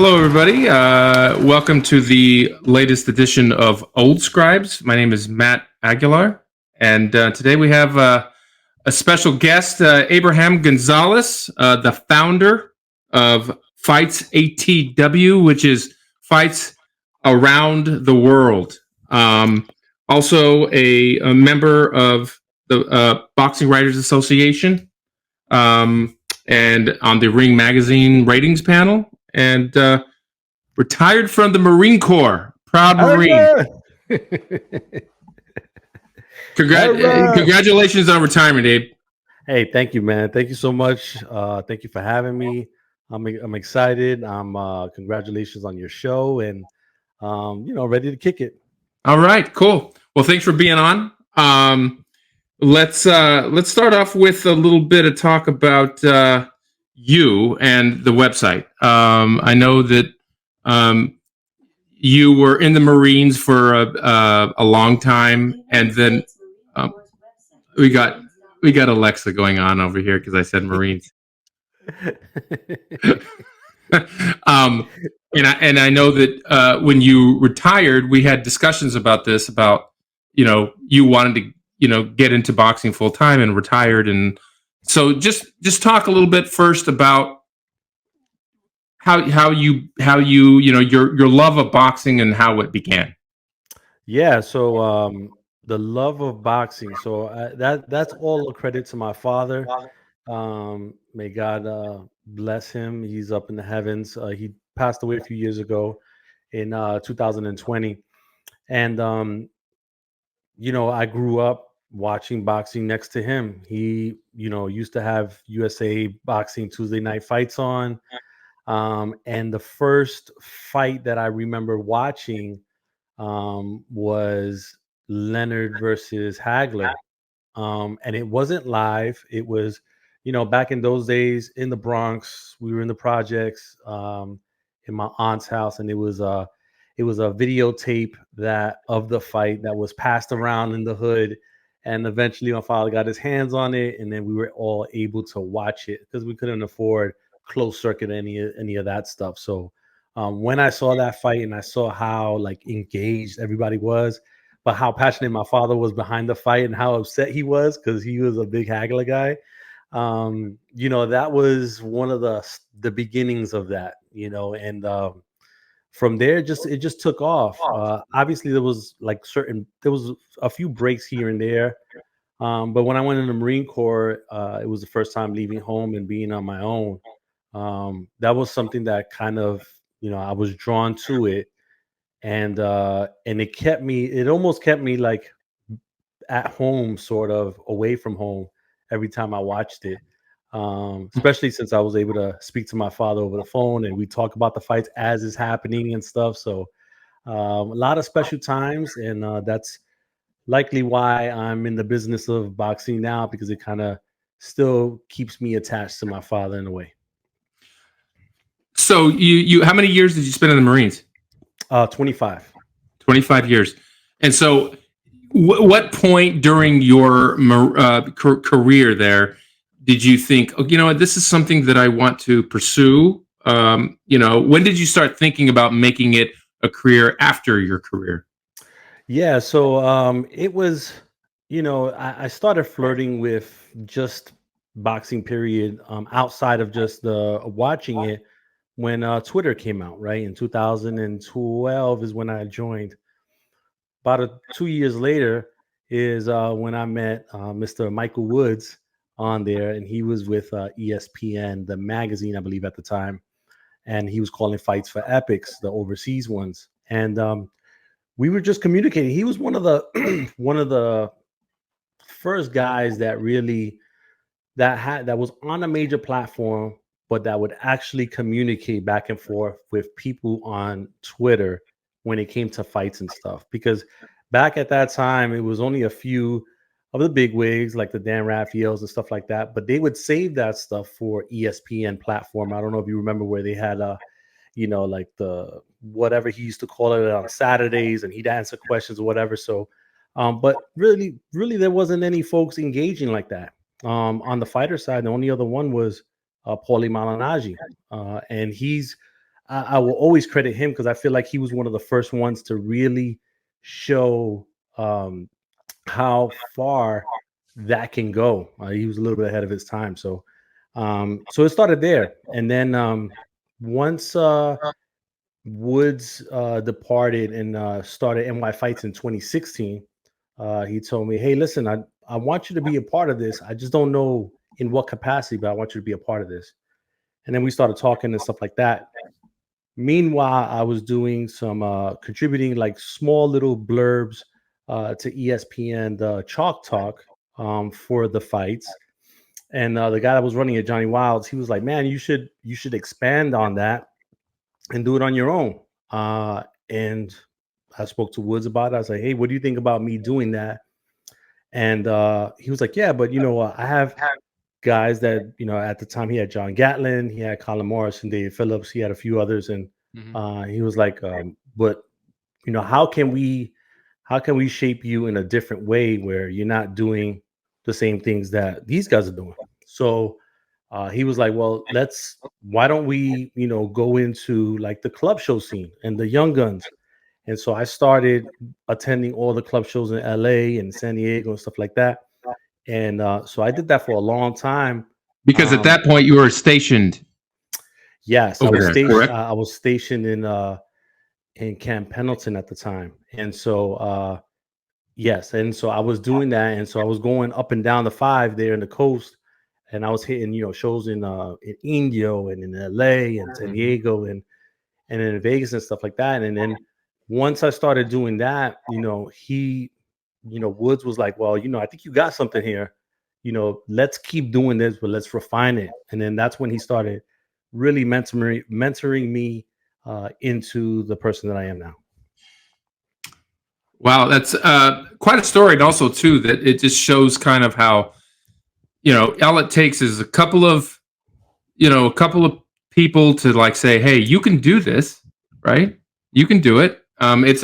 Hello, everybody. Welcome to the latest edition of Old Scribes. My name is Matt Aguilar, and today we have a special guest, Abraham Gonzalez, the founder of Fights ATW, which is Fights Around the World. Also, a member of the Boxing Writers Association, and on the Ring Magazine ratings panel, and retired from the Marine Corps. Proud Marine. Congratulations on retirement, Abe. Hey, thank you, man. Thank you so much. Thank you for having me. I'm excited. Congratulations on your show, and ready to kick it. All right, cool. Well, thanks for being on. Let's start off with a little bit of talk about you and the website. I know that you were in the Marines for a long time, and then we got Alexa going on over here because I said Marines. And I know that when you retired, we had discussions about this, about you wanted to get into boxing full time and retired, and so just talk a little bit first about how you your love of boxing and how it began. Yeah, so the love of boxing. So that's all a credit to my father. May God bless him. He's up in the heavens. He passed away a few years ago in 2020, and I grew up watching boxing next to him. He used to have USA Boxing Tuesday night fights on. And the first fight that I remember watching was Leonard versus Hagler. And it wasn't live. It was, back in those days in the Bronx, we were in the projects in my aunt's house, and it was a videotape of the fight that was passed around in the hood. And eventually my father got his hands on it, and then we were all able to watch it because we couldn't afford closed circuit any of that stuff. So when I saw that fight and I saw how engaged everybody was, but how passionate my father was behind the fight and how upset he was because he was a big Hagler guy, that was one of the beginnings of that, and from there it just took off. Obviously there was a few breaks here and there. But when I went in the Marine Corps, it was the first time leaving home and being on my own. That was something that kind of, I was drawn to it, and it almost kept me at home, sort of away from home every time I watched it. Especially since I was able to speak to my father over the phone and we talk about the fights as it's happening and stuff. So a lot of special times, and that's likely why I'm in the business of boxing now, because it kind of still keeps me attached to my father in a way. So you how many years did you spend in the Marines? 25. 25 years. And so what point during your career there did you think, this is something that I want to pursue? When did you start thinking about making it a career after your career? Yeah, so it was, I started flirting with just boxing, period, outside of just watching it when Twitter came out, right? In 2012 is when I joined. About 2 years later is when I met Mr. Michael Woods on there, and he was with ESPN, the magazine, I believe, at the time, and he was calling fights for Epics, the overseas ones, and we were just communicating. He was one of the one of the first guys that really that was on a major platform, but that would actually communicate back and forth with people on Twitter when it came to fights and stuff. Because back at that time, it was only a few of the big wigs like the Dan Raphaels and stuff like that, but they would save that stuff for ESPN platform. I don't know if you remember where they had the whatever he used to call it on Saturdays, and he'd answer questions or whatever. So, but really, there wasn't any folks engaging like that. On the fighter side, the only other one was Paulie Malignaggi, and he's I will always credit him because I feel like he was one of the first ones to really show how far that can go. He was a little bit ahead of his time. So it started there. And then once Woods departed and started NY Fights in 2016, he told me, "Hey, listen, I want you to be a part of this. I just don't know in what capacity, but I want you to be a part of this." And then we started talking and stuff like that. Meanwhile, I was doing some contributing like small little blurbs to ESPN, the Chalk Talk, for the fights. And the guy that was running it, Johnny Wilds, he was like, "Man, you should expand on that and do it on your own." And I spoke to Woods about it. I was like, "Hey, what do you think about me doing that?" And he was like, "Yeah, but I have guys that at the time he had John Gatlin, he had Colin Morris and David Phillips, he had a few others, and Hmm. he was like, but how can we shape you in a different way where you're not doing the same things that these guys are doing?" So he was like, "Well, why don't we go into like the club show scene and the young guns?" And so I started attending all the club shows in LA and San Diego and stuff like that. And so I did that for a long time. Because at Um, that point you were stationed yes, I over was there, stationed. correct? I was stationed in Camp Pendleton at the time, and so yes, and so I was doing that, and so I was going up and down the five there in the coast, and I was hitting shows in Indio and in LA and San Mhm. Diego and in Vegas and stuff like that. And then once I started doing that, Woods was like, "Well, I think you got something here. Let's keep doing this, but let's refine it." And then that's when he started really mentoring me into the person that I am now. Wow, that's quite a story, and also too that it just shows kind of how all it takes is a couple of people to like say, "Hey, you can do this, right? You can do it." It's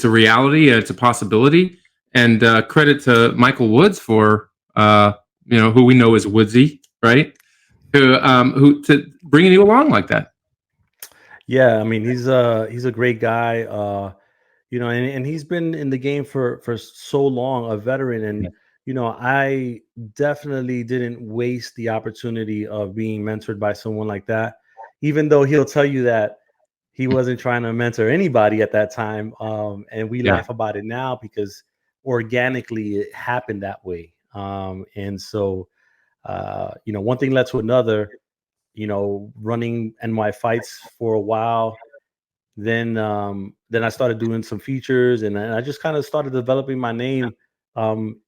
a reality. It's a possibility, and credit to Michael Woods for who we know as Woodsy, right? Who to bringing you along like that. Yeah, I mean he's a great guy. And he's been in the game for so long, a veteran. And I definitely didn't waste the opportunity of being mentored by someone like that, even though he'll tell you that he wasn't trying to mentor anybody at that time. And we Yeah. laugh about it now because organically it happened that way. And so one thing led to another. Running NY fights for a while, then I started doing some features, and then I just kind of started developing my name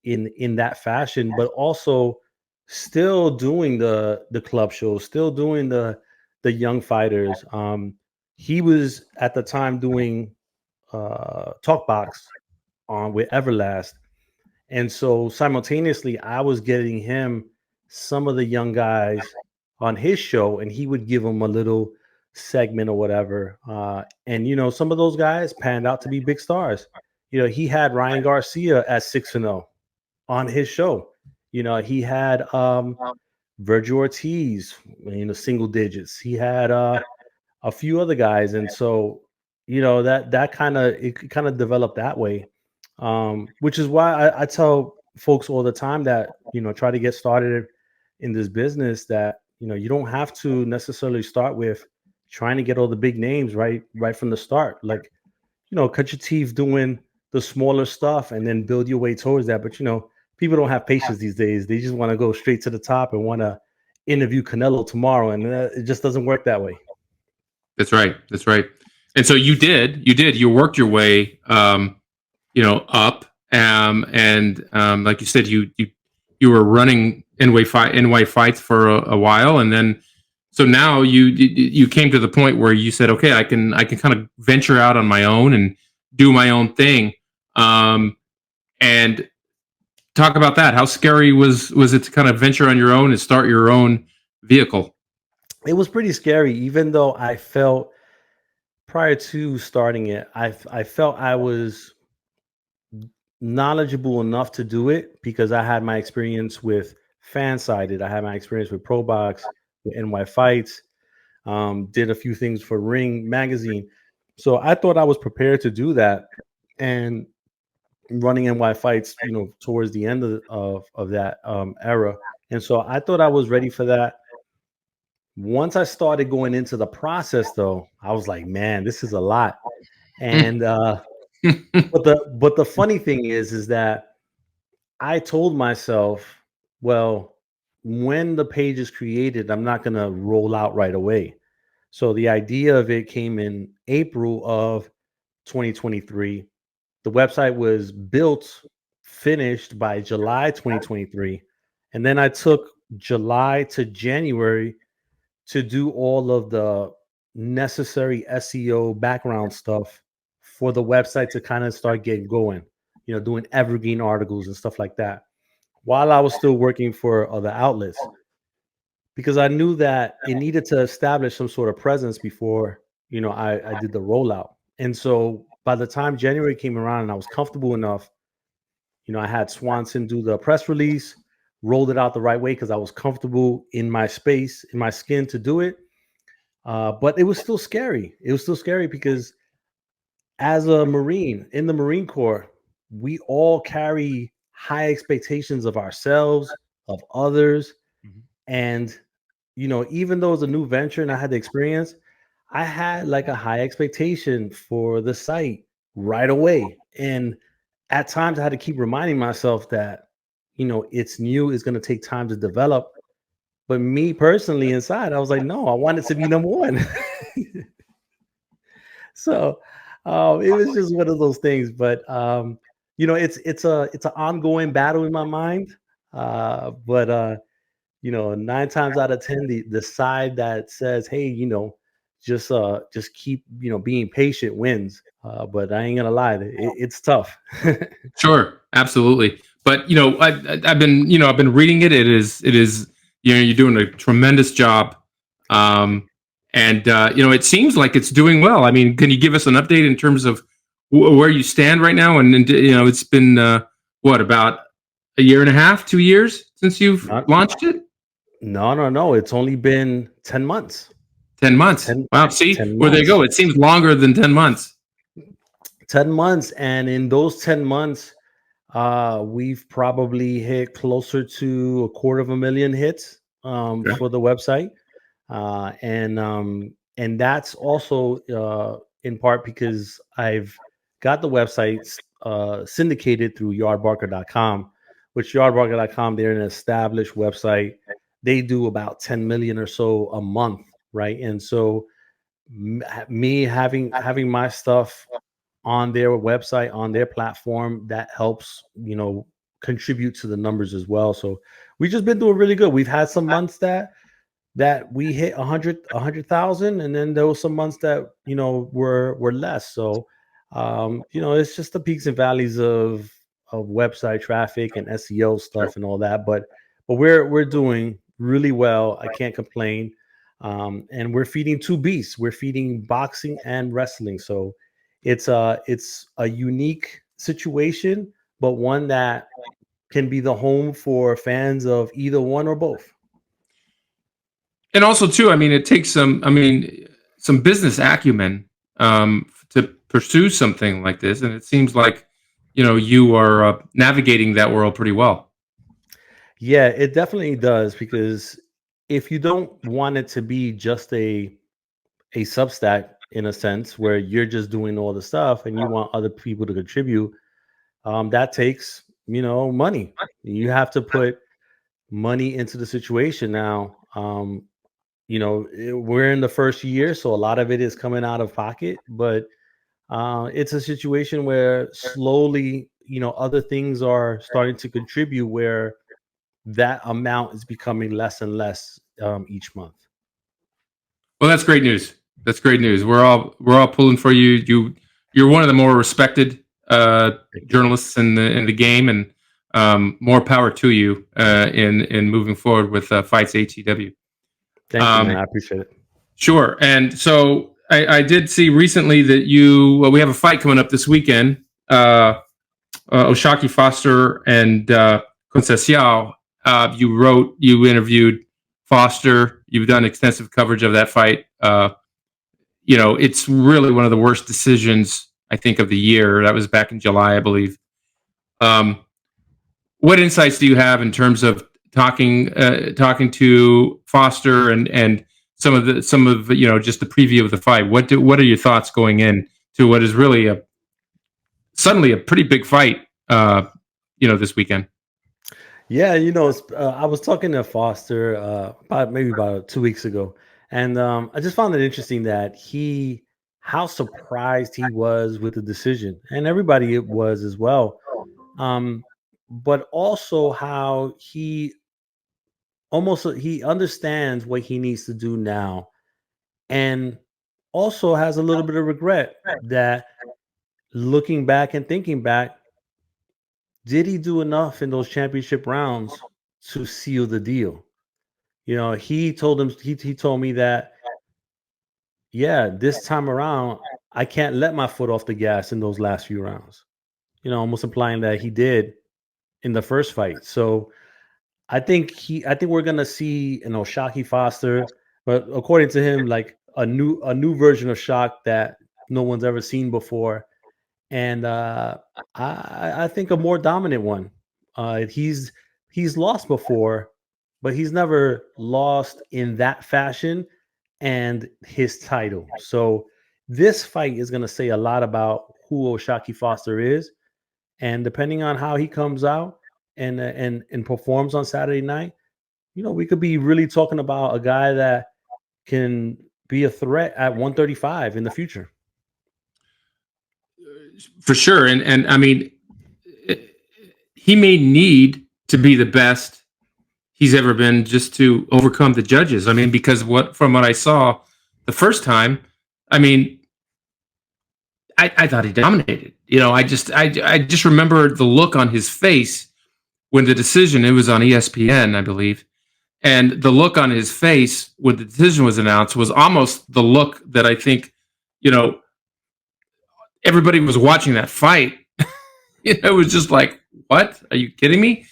in that fashion, but also still doing the club shows, still doing the young fighters. He was at the time doing Talkbox on with Everlast, and so simultaneously, I was getting him some of the young guys on his show, and he would give them a little segment or whatever. And some of those guys panned out to be big stars. He had Ryan Garcia at 6-0 on his show. He had Virgil Ortiz, single digits. He had a few other guys, and so that kind of developed that way, which is why I tell folks all the time that try to get started in this business that you don't have to necessarily start with trying to get all the big names right from the start. Like cut your teeth doing the smaller stuff and then build your way towards that. But people don't have patience these days. They just want to go straight to the top and want to interview Canelo tomorrow, and it just doesn't work that way. That's right. That's right. And so you worked your way, up, and like you said, you were running NY fights for a while, and then so now you came to the point where you said, okay, I can kind of venture out on my own and do my own thing, and talk about that. How scary was it to kind of venture on your own and start your own vehicle? It was pretty scary, even though I felt prior to starting it, I felt I was knowledgeable enough to do it because I had my experience with fan sided. I had my experience with Pro Box, with NY Fights. did a few things for Ring Magazine. So I thought I was prepared to do that. And running NY fights, towards the end of that era. And so I thought I was ready for that. Once I started going into the process, though, I was like, man, this is a lot. And but the funny thing is that I told myself, well, when the page is created, I'm not gonna roll out right away. So the idea of it came in April of 2023. The website was built, finished by July 2023. And then I took July to January to do all of the necessary SEO background stuff for the website to kind of start getting going, doing evergreen articles and stuff like that while I was still working for other outlets, because I knew that it needed to establish some sort of presence before, I did the rollout. And so by the time January came around and I was comfortable enough, I had Swanson do the press release, rolled it out the right way because I was comfortable in my space, in my skin to do it. But it was still scary. It was still scary because as a Marine in the Marine Corps, we all carry high expectations of ourselves, of others. And, even though it's a new venture and I had the experience, I had like a high expectation for the site right away. And at times I had to keep reminding myself that, it's new, it's going to take time to develop. But me personally inside, I was like, no, I want it to be number one. So it was just one of those things. But it's an ongoing battle in my mind. But 9 times out of 10, the side that says, hey, just keep being patient wins. But I ain't gonna lie, it's tough. Sure, absolutely. But I've been reading it. It is you're doing a tremendous job, and it seems like it's doing well. I mean, can you give us an update in terms of where you stand right now? And it's been what, about a year and a half, 2 years since you've Not, launched it? no. It's only been 10 months. 10 months. 10, Wow. See, 10 well, there you months. go. It seems longer than 10 months. 10 months. And in those 10 months, we've probably hit closer to 250,000 hits Okay. for the website. And that's also in part because I've got the websites syndicated through yardbarker.com, which yardbarker.com, they're an established website. They do about 10 million or so a month, right? And so me having my stuff on their website, on their platform, that helps, contribute to the numbers as well. So we've just been doing really good. We've had some months that we hit 100,000, and then there were some months that were less. So it's just the peaks and valleys of website traffic and SEO stuff and all that. But we're doing really well. I can't complain. And we're feeding two beasts. We're feeding boxing and wrestling. So it's a unique situation, but one that can be the home for fans of either one or both. And also, too, I mean, it takes some business acumen to pursue something like this, and it seems like you are navigating that world pretty well. Yeah, it definitely does, because if you don't want it to be just a Substack in a sense where you're just doing all the stuff and you want other people to contribute, that takes money. You have to put money into the situation now. We're in the first year, so a lot of it is coming out of pocket, but it's a situation where slowly, other things are starting to contribute, where that amount is becoming less and less each month. Well, that's great news. That's great news. We're all pulling for you. You're one of the more respected Thank you. journalists in the game, and more power to you in moving forward with Fights ATW. Thank you, Um, man. I appreciate it. sure. And so I did see recently that we have a fight coming up this weekend. Oshaki Foster and Conceição. You interviewed Foster. You've done extensive coverage of that fight. It's really one of the worst decisions I think of the year. That was back in July, I believe. Um, what insights do you have in terms of talking to Foster and some of just the preview of the fight? What are your thoughts going in to what is really suddenly a pretty big fight? This weekend. Yeah, I was talking to Foster about 2 weeks ago, and I just found it interesting that how surprised he was with the decision, and everybody it was as well. Um, but also how he understands what he needs to do now, and also has a little bit of regret that looking back and thinking back, did he do enough in those championship rounds to seal the deal? He told me that, yeah, this time around, I can't let my foot off the gas in those last few rounds. Almost implying that he did in the first fight. So I think we're gonna see an Oshaki Foster, but according to him, like a new version of Shock that no one's ever seen before. And I think a more dominant one. He's lost before, but he's never lost in that fashion and his title. So this fight is going to say a lot about who Oshaki Foster is, and depending on how he comes out and performs on Saturday night, we could be really talking about a guy that can be a threat at 135 in the future. For sure, and I mean, he may need to be the best he's ever been just to overcome the judges. I mean, because from what I saw the first time, I mean, I thought he dominated. I just remember the look on his face when the decision. It was on ESPN, I believe, and the look on his face when the decision was announced was almost the look that I think, everybody was watching that fight. It was just like, what? Are you kidding me?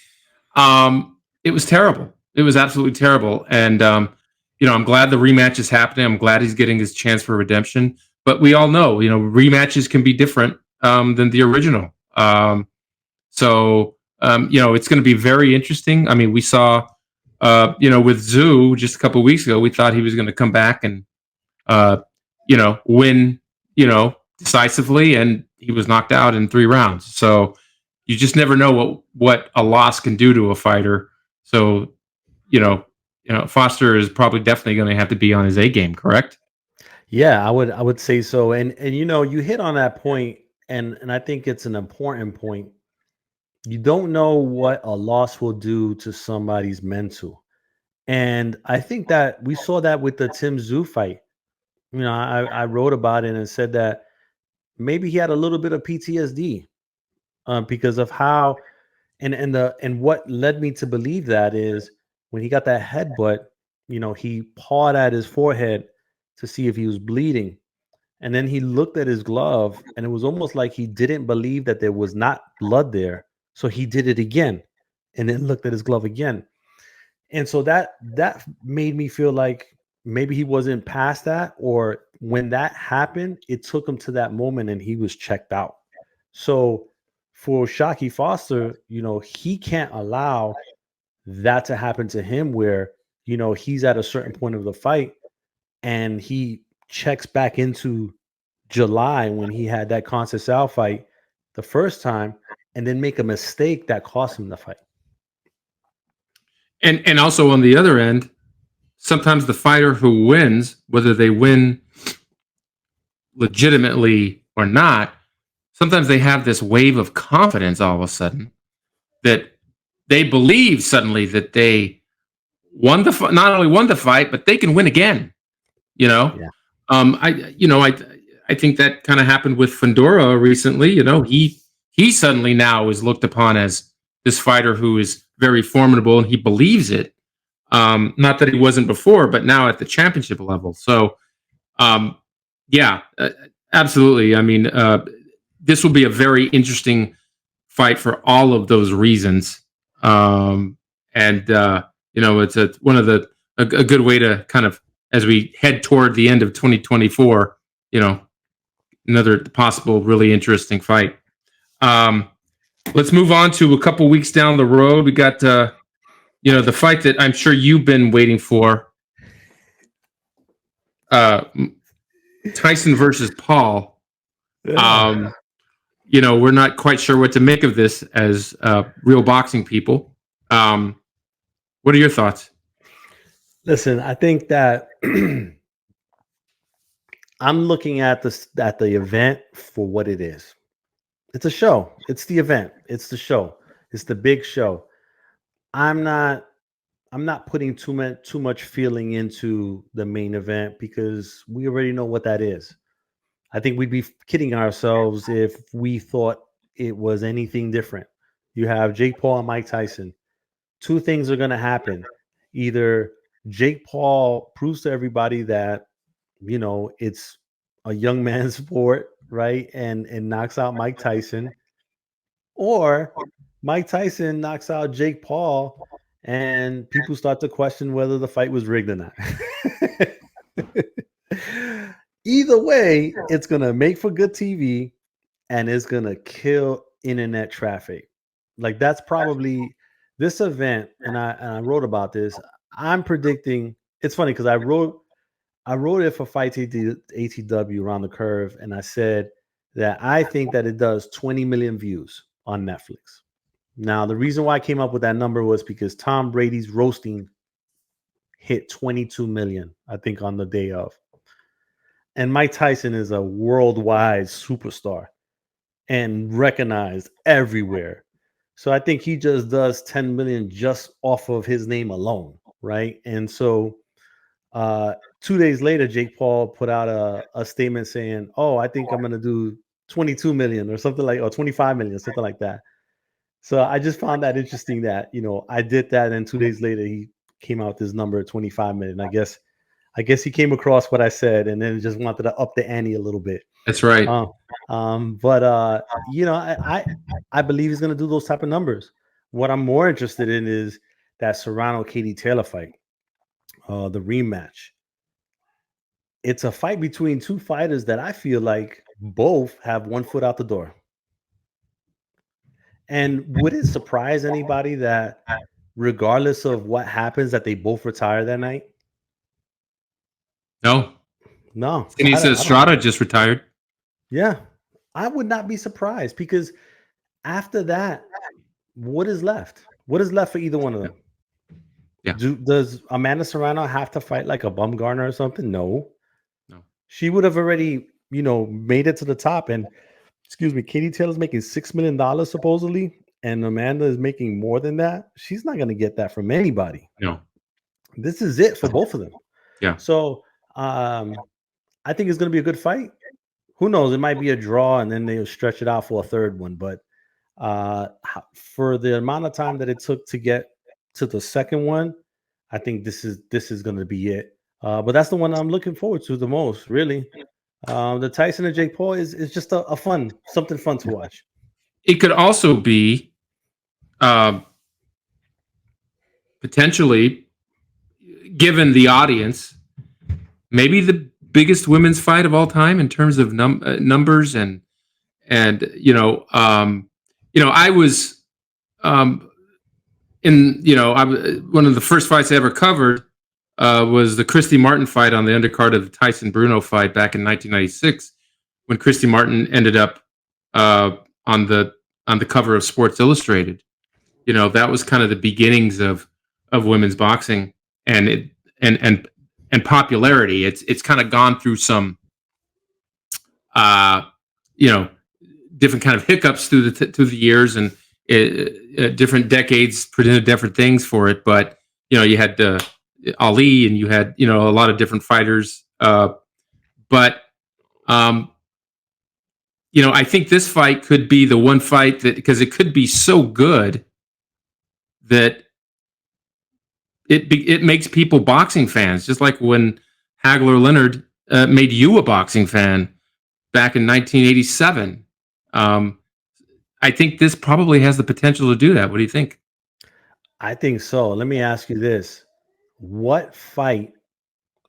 It was terrible. It was absolutely terrible. And, I'm glad the rematch is happening. I'm glad he's getting his chance for redemption. But we all know, rematches can be different than the original. It's going to be very interesting. I mean, we saw, with Zoo just a couple of weeks ago, we thought he was going to come back and, win, decisively, and he was knocked out in 3 rounds. So you just never know what a loss can do to a fighter. So, Foster is probably definitely going to have to be on his A game, correct? Yeah, I would say so. And you hit on that point, and I think it's an important point. You don't know what a loss will do to somebody's mental. And I think that we saw that with the Tim Tszyu fight. I wrote about it and said that maybe he had a little bit of PTSD because of how and what led me to believe that is when he got that headbutt, he pawed at his forehead to see if he was bleeding. And then he looked at his glove and it was almost like he didn't believe that there was not blood there. So he did it again and then looked at his glove again. And so that made me feel like maybe he wasn't past that, or when that happened, it took him to that moment and he was checked out. So for Shocky Foster, he can't allow that to happen to him where, he's at a certain point of the fight and he checks back into July when he had that Conceição fight the first time and then make a mistake that cost him the fight. And also on the other end, sometimes the fighter who wins, whether they win legitimately or not, sometimes they have this wave of confidence all of a sudden that they believe suddenly that they not only won the fight, but they can win again. Yeah. I think that kind of happened with Fundora recently. He suddenly now is looked upon as this fighter who is very formidable, and he believes it. Not that he wasn't before, but now at the championship level. So, absolutely. I mean, this will be a very interesting fight for all of those reasons. It's one of the a good way to kind of, as we head toward the end of 2024, another possible really interesting fight. Let's move on to a couple weeks down the road. We got the fight that I'm sure you've been waiting for. Tyson versus Paul. We're not quite sure what to make of this as real boxing people. What are your thoughts? Listen, I think that I'm looking at the event for what it is. It's a show. It's the event. It's the show. It's the big show. I'm not putting too much feeling into the main event because we already know what that is. I think we'd be kidding ourselves if we thought it was anything different. You have Jake Paul and Mike Tyson. Two things are going to happen. Either Jake Paul proves to everybody that, it's a young man's sport, right? And knocks out Mike Tyson, or Mike Tyson knocks out Jake Paul and people start to question whether the fight was rigged or not. Either way, it's going to make for good TV and it's going to kill internet traffic. Like that's probably this event. And I wrote about this. I'm predicting it's funny because I wrote it for Fight ATW Around the Curve. And I said that I think that it does 20 million views on Netflix. Now, the reason why I came up with that number was because Tom Brady's roasting hit 22 million, I think, on the day of. And Mike Tyson is a worldwide superstar and recognized everywhere. So I think he just does 10 million just off of his name alone, right? And so 2 days later, Jake Paul put out a statement saying, "Oh, I think I'm going to do 22 million or something or 25 million, something like that." So I just found that interesting that, I did that. And 2 days later, he came out with this number, 25 million. I guess he came across what I said and then just wanted to up the ante a little bit. That's right. But I believe he's going to do those type of numbers. What I'm more interested in is that Serrano-Katie Taylor fight, the rematch. It's a fight between two fighters that I feel like both have one foot out the door. And would it surprise anybody that regardless of what happens, that they both retire that night? No. Seniesa Estrada just retired. Yeah. I would not be surprised because after that, what is left? What is left for either one of them? Yeah. Does Amanda Serrano have to fight like a Bumgarner or something? No. She would have already, made it to the top. And Katie Taylor's making $6 million supposedly, and Amanda is making more than that. She's not going to get that from anybody. No. This is it for both of them. Yeah. So I think it's going to be a good fight. Who knows? It might be a draw, and then they'll stretch it out for a third one. But for the amount of time that it took to get to the second one, I think this is going to be it. But that's the one I'm looking forward to the most, really. The Tyson and Jake Paul is just something fun to watch. It could also be potentially, given the audience, maybe the biggest women's fight of all time in terms of numbers and I was one of the first fights I ever covered was the Christy Martin fight on the undercard of the Tyson Bruno fight back in 1996, when Christy Martin ended up on the cover of Sports Illustrated. That was kind of the beginnings of women's boxing and popularity. It's kind of gone through some different kind of hiccups through the years, and different decades presented different things for it. But you had Ali, and you had a lot of different fighters. But I think this fight could be the one fight that, because it could be so good that it makes people boxing fans, just like when Hagler Leonard made you a boxing fan back in 1987. I think this probably has the potential to do that. What do you think? I think so. Let me ask you this. what fight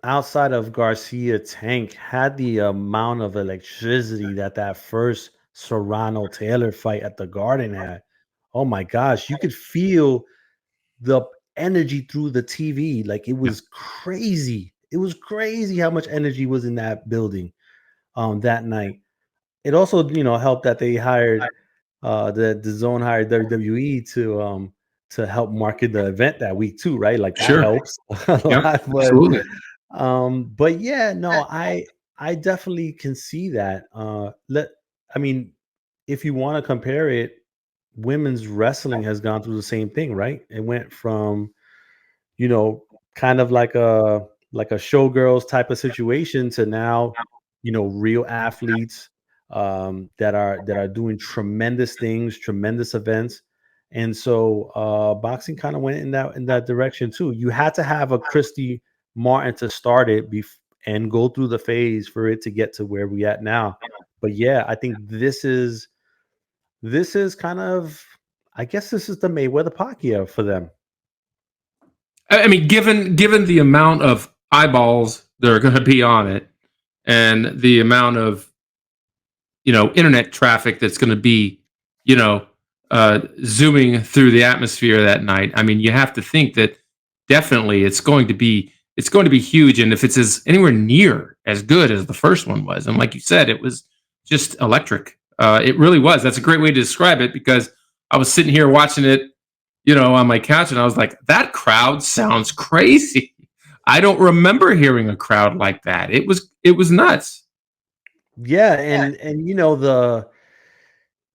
outside of Garcia Tank had the amount of electricity that that first Serrano Taylor fight at the Garden had? Oh my gosh, you could feel the energy through the TV. Like it Yeah, was crazy. It was crazy how much energy was in that building that night. It also, helped that they hired the zone hired WWE to help market the event that week too, right? Like that sure. helps a Yep, lot. absolutely. But yeah, no, I definitely can see that. I mean, if you want to compare it, women's wrestling has gone through the same thing, right? It went from, you know, kind of like a showgirls type of situation to now, real athletes that are doing tremendous things, tremendous events. And so boxing kind of went in that direction too. You had to have a Christy Martin to start it and go through the phase for it to get to where we at now. But yeah, I think this is kind of, I guess this is the Mayweather Pacquiao for them. I mean, given the amount of eyeballs that are going to be on it, and the amount of internet traffic that's going to be you know zooming through the atmosphere that night. I mean, you have to think that definitely it's going to be huge, and if it's as anywhere near as good as the first one was, and like you said, it was just electric. It really was. That's a great way to describe it, because I was sitting here watching it, on my couch, and I was like, that crowd sounds crazy. I don't remember hearing a crowd like that. It was nuts. Yeah, and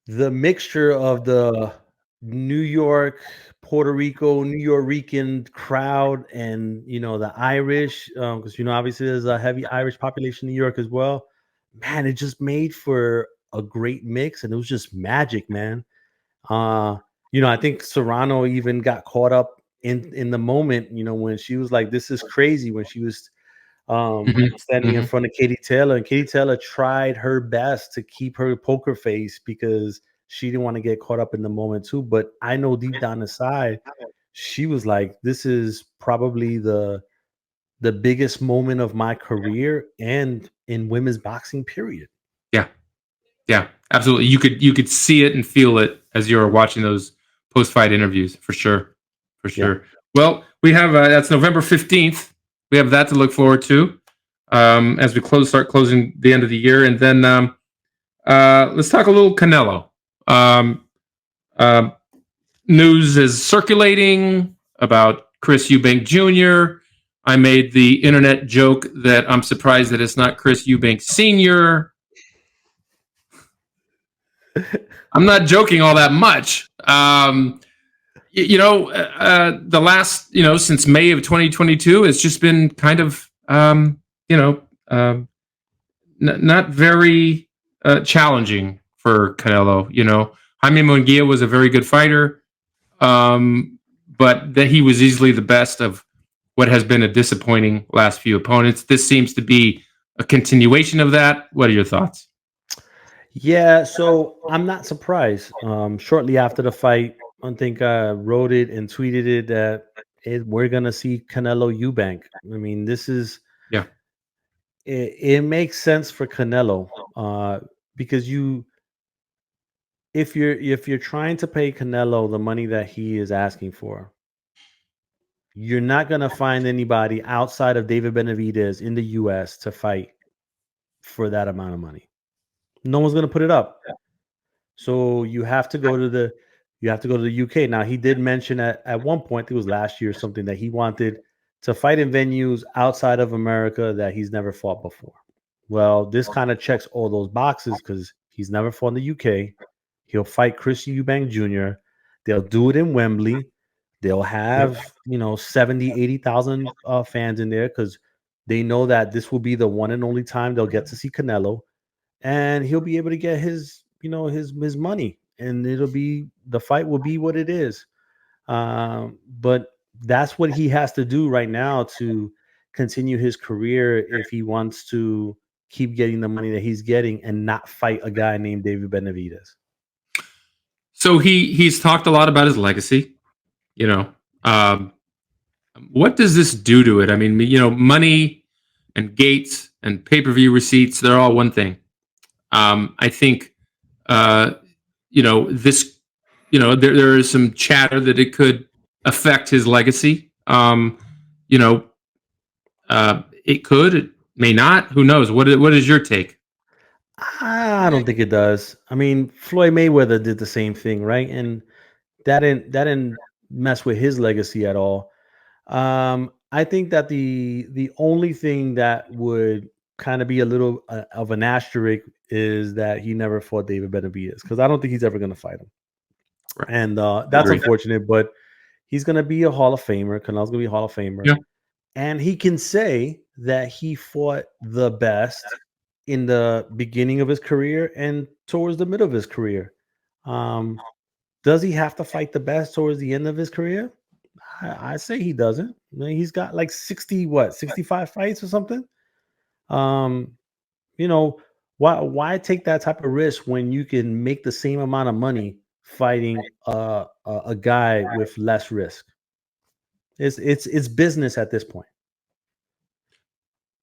the mixture of the New York, Puerto Rico, New Yorican crowd and the Irish, because obviously there's a heavy Irish population in New York as well. Man, it just made for a great mix, and it was just magic, man. Uh, I think Serrano even got caught up in the moment, when she was like, "This is crazy," when she was Hmm. standing in Hmm. front of Katie Taylor, and Katie Taylor tried her best to keep her poker face because she didn't want to get caught up in the moment too. But I know deep down inside, she was like, "This is probably the biggest moment of my career and in women's boxing, period." Yeah. Yeah, absolutely. You could see it and feel it as you were watching those post fight interviews, for sure, for Yeah. sure. Well, we have that's November 15th. We have that to look forward to, as we start closing the end of the year, and then let's talk a little Canelo. Um, uh, News is circulating about Chris Eubank Jr. I made the internet joke that I'm surprised that it's not Chris Eubank Sr. I'm not joking all that much. The last, since May of 2022, it's just been kind of, you know, um, not very challenging for Canelo. Jaime Munguia was a very good fighter, but that he was easily the best of what has been a disappointing last few opponents. This seems to be a continuation of that. What are your thoughts? Yeah, so I'm not surprised. Shortly after the fight, I think I wrote it and tweeted it that we're gonna see Canelo Eubank. I mean, Yeah. it makes sense for Canelo, because if you're trying to pay Canelo the money that he is asking for, you're not gonna find anybody outside of David Benavidez in the U.S. to fight for that amount of money. No one's gonna put it up. So you have to go to the UK. Now he did mention at one point, I think it was last year or something, that he wanted to fight in venues outside of America that he's never fought before. Well, this kind of checks all those boxes because he's never fought in the UK. He'll fight Chris Eubank Jr. They'll do it in Wembley. They'll Yep. have 70, 80,000 fans in there because they know that this will be the one and only time they'll get to see Canelo, and he'll be able to get his money, and the fight will be what it is. But that's what he has to do right now to continue his career if he wants to keep getting the money that he's getting and not fight a guy named David Benavidez. So he's talked a lot about his legacy. You know, um, What does this do to it? I mean, money and gates and pay-per-view receipts, they're all one thing. I think, uh, this, there is some chatter that it could affect his legacy. You know, it could, it may not. Who knows? What is your take? I don't think it does. I mean, Floyd Mayweather did the same thing, right? And that didn't mess with his legacy at all. I think that the only thing that would kind of be a little of an asterisk is that he never fought David Benavidez, because I don't think he's ever going to fight him, Right. and that's Agreed. unfortunate. But he's going to be a Hall of Famer. Canelo's going to be a Hall of Famer, Yeah. and he can say that he fought the best in the beginning of his career and towards the middle of his career. Um, does he have to fight the best towards the end of his career? I say he doesn't. I mean, he's got like 65 fights or something. Um, you know, why take that type of risk when you can make the same amount of money fighting a guy with less risk? It's business at this point.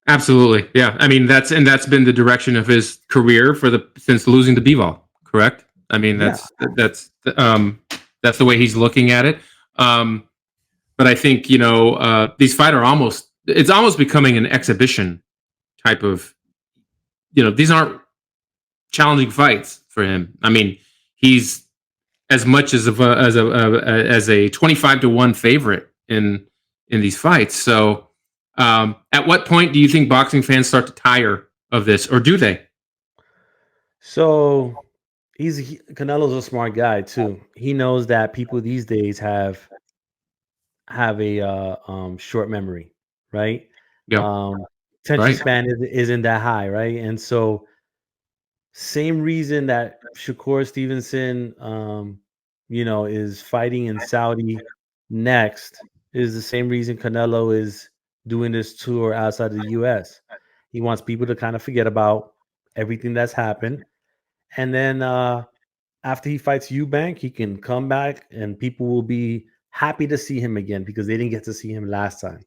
Absolutely. Yeah. I mean, that's been the direction of his career since losing to Bivol, correct? I mean, Yeah. that's the way he's looking at it. But I think, these fights are it's almost becoming an exhibition type of, these aren't challenging fights for him. I mean, he's as much as a 25-1 favorite in these fights. So, at what point do you think boxing fans start to tire of this, or do they? So Canelo's a smart guy too. He knows that people these days have a short memory, right? Yeah. Um, Attention Right. span isn't that high, right? And so, same reason that Shakur Stevenson, is fighting in Saudi next is the same reason Canelo is doing this tour outside of the U.S. He wants people to kind of forget about everything that's happened, and then after he fights Eubank, he can come back and people will be happy to see him again because they didn't get to see him last time.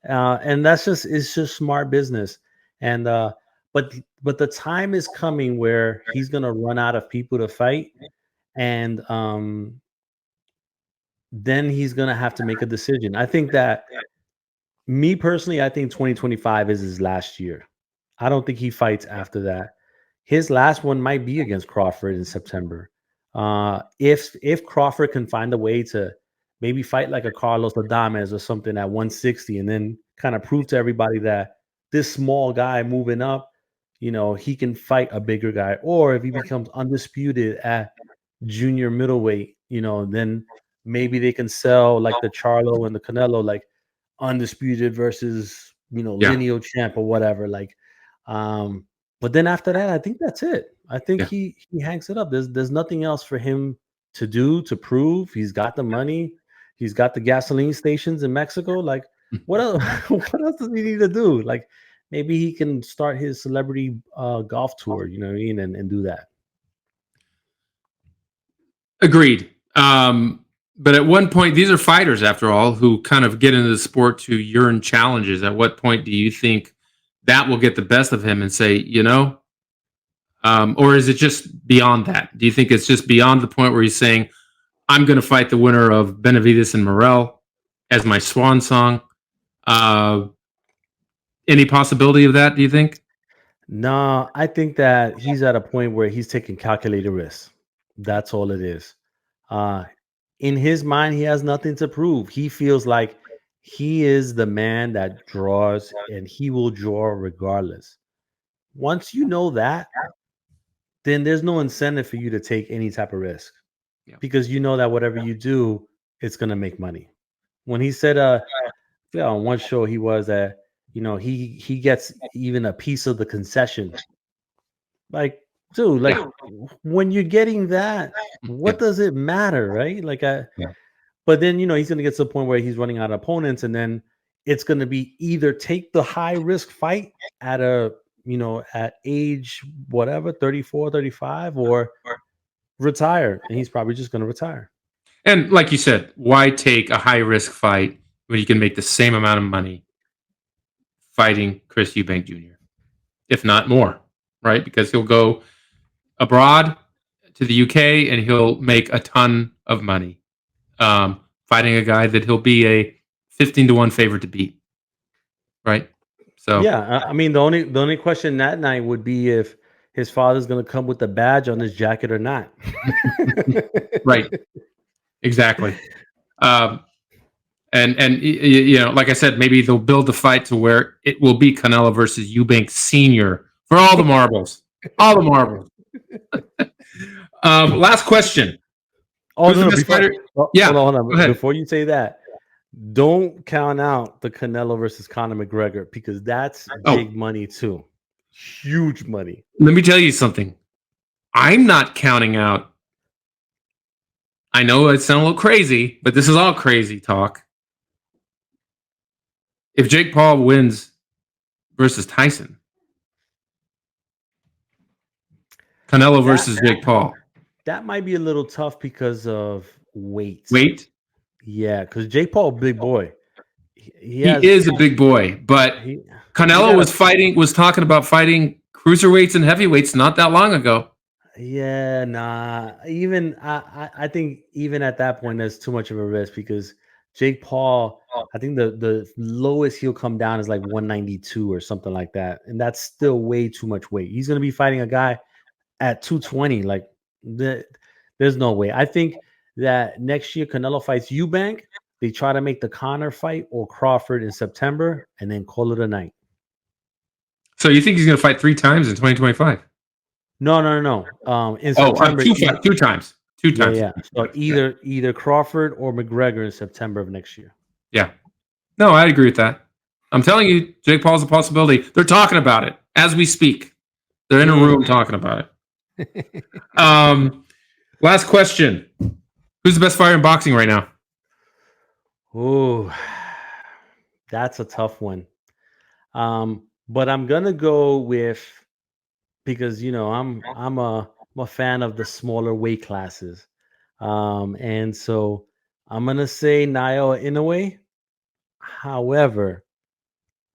And it's just smart business. And but the time is coming where he's gonna run out of people to fight, and then he's gonna have to make a decision. I think that me personally, I think 2025 is his last year. I don't think he fights after that. His last one might be against Crawford in September. If Crawford can find a way to maybe fight like a Carlos Adames or something at 160, and then kind of prove to everybody that this small guy moving up, he can fight a bigger guy. Or if he becomes undisputed at junior middleweight, then maybe they can sell like the Charlo and the Canelo, like undisputed versus Yeah. lineal champ or whatever. Like, but then after that, I think that's it. I think Yeah. he hangs it up. There's nothing else for him to do to prove. He's got the money. He's got the gasoline stations in Mexico. Like, what else? What else does he need to do? Like, maybe he can start his celebrity golf tour. You know what I mean, and do that. Agreed. But at one point, these are fighters, after all, who kind of get into the sport to yearn challenges. At what point do you think that will get the best of him and say, or is it just beyond that? Do you think it's just beyond the point where he's saying, I'm going to fight the winner of Benavidez and Morrell as my swan song? Uh, any possibility of that, do you think? No, I think that he's at a point where he's taking calculated risks. That's all it is. Uh, in his mind, he has nothing to prove. He feels like he is the man that draws and he will draw regardless. Once you know that, then there's no incentive for you to take any type of risk, Yeah. because you know that whatever you do, it's going to make money. When he said, yeah, on one show, he was that, he gets even a piece of the concession. Like, dude, like, Yeah. when you're getting that, Yeah. what does it matter, right? Like, Yeah. but then he's gonna get to the point where he's running out of opponents, and then it's gonna be either take the high risk fight at at age whatever, 34, 35, or retire. And he's probably just gonna retire. And like you said, why take a high risk fight when you can make the same amount of money fighting Chris Eubank Jr., if not more, right? Because he'll go abroad to the UK and he'll make a ton of money fighting a guy that he'll be a 15-1 favorite to beat, right? So Yeah, I mean the only question that night would be if his father's going to come with the badge on his jacket or not. right, exactly. Um, and you know, like I said, maybe they'll build the fight to where it will be Canelo versus Eubank Senior for all the marbles, all the marbles. Last question. Oh Who's the no, best fighter? Yeah, hold go on. ahead. Before you say that, don't count out the Canelo versus Conor McGregor because that's big money too, huge money. Let me tell you something. I'm not counting out. I know it sounds a little crazy, but this is all crazy talk. If Jake Paul wins versus Tyson, Canelo versus Jake Paul. That might be a little tough because of weight. Weight? Yeah, because Jake Paul, big boy. He is a big boy, but Canelo was talking about fighting cruiserweights and heavyweights not that long ago. Yeah, nah. Even I think even at that point, there's too much of a risk because Jake Paul, I think the lowest he'll come down is like 192 or something like that, and that's still way too much weight. He's gonna be fighting a guy at 220. Like, there's no way. I think that next year Canelo fights Eubank. They try to make the Conor fight or Crawford in September, and then call it a night. So you think he's going to fight 3 times in 2025? No. In September, two times. Yeah. So either Crawford or McGregor in September of next year. Yeah. No, I agree with that. I'm telling you, Jake Paul's a possibility. They're talking about it as we speak. They're in a room talking about it. Last question. Who's the best fighter in boxing right now? Oh, that's a tough one. But I'm gonna go with, because I'm a fan of the smaller weight classes. And so I'm gonna say Naoya Inoue. However,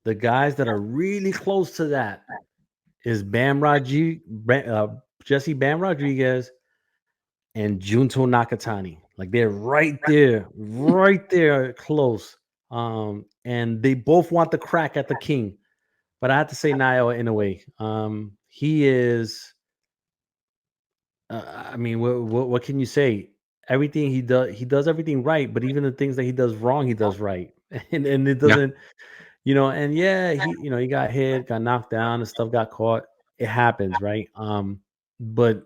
the guys that are really close to that is Jesse Bam Rodriguez and Junto Nakatani. Like, they're right there close. And they both want the crack at the king. But I have to say Naoya Inoue. He is. I mean, what can you say? Everything he does everything right. But even the things that he does wrong, he does right. And it doesn't, And yeah, he got hit, got knocked down, and stuff got caught. It happens, right? But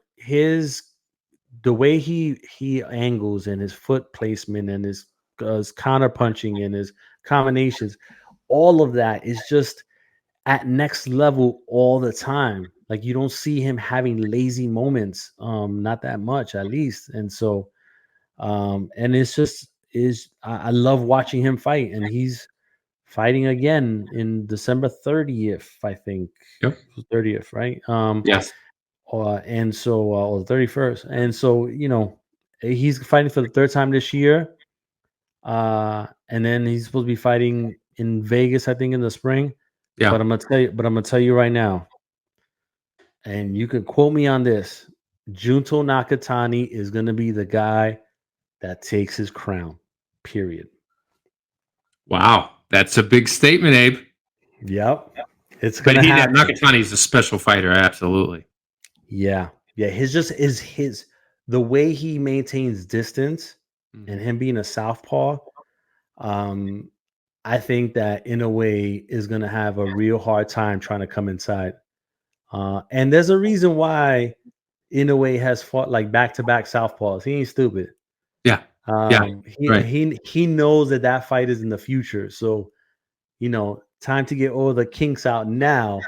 the way he angles and his foot placement and his counter punching and his combinations, all of that is just at next level all the time. Like, you don't see him having lazy moments, not that much at least. And so, and it's just I love watching him fight, and he's fighting again in December 30th, I think. Yep. 30th, right? Yes. And so, or 31st, and so he's fighting for the 3rd time this year. And then he's supposed to be fighting in Vegas, I think, in the spring. Yeah. But I'm gonna tell you right now, and you can quote me on this: Junto Nakatani is gonna be the guy that takes his crown. Period. Wow, that's a big statement, Abe. Yep, it's gonna happen. Nakatani is a special fighter, absolutely. Yeah. His the way he maintains distance, and him being a southpaw. I think that Inoue is going to have a real hard time trying to come inside. And there's a reason why Inoue has fought like back-to-back southpaws. He ain't stupid. Yeah. He knows that fight is in the future. So, time to get all the kinks out now,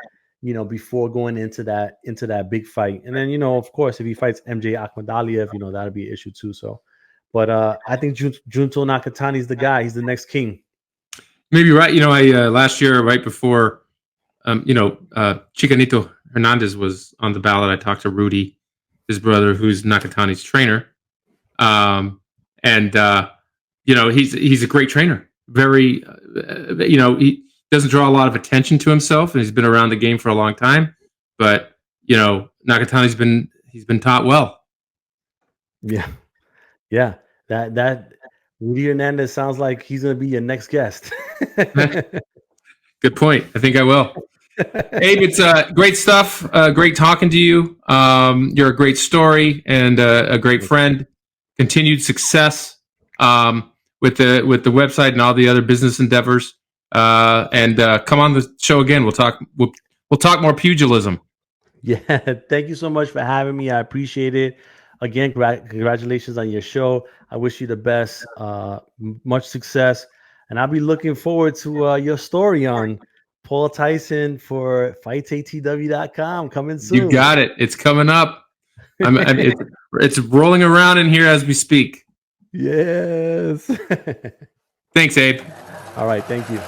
before going into that big fight. And then, of course, if he fights MJ Akhmadaliev, that'll be an issue too. So, but I think Junto Nakatani is the guy. He's the next king. Maybe right. I last year, right before, Chicanito Hernandez was on the ballot, I talked to Rudy, his brother, who's Nakatani's trainer. And he's a great trainer. very, he doesn't draw a lot of attention to himself, and he's been around the game for a long time. But Nakatani's been taught well. Yeah, yeah. That Rudy Hernandez sounds like he's gonna be your next guest. Good point. I think I will. Abe, it's great stuff. Great talking to you. You're a great story and a great friend. Continued success with the website and all the other business endeavors. And come on the show again. We'll talk more pugilism. Yeah, thank you so much for having me. I appreciate it. Again, congratulations on your show. I wish you the best, much success, and I'll be looking forward to your story on Paul Tyson for FightsATW.com coming soon. You got it. It's coming up. It's rolling around in here as we speak. Yes. Thanks, Abe. All right. Thank you.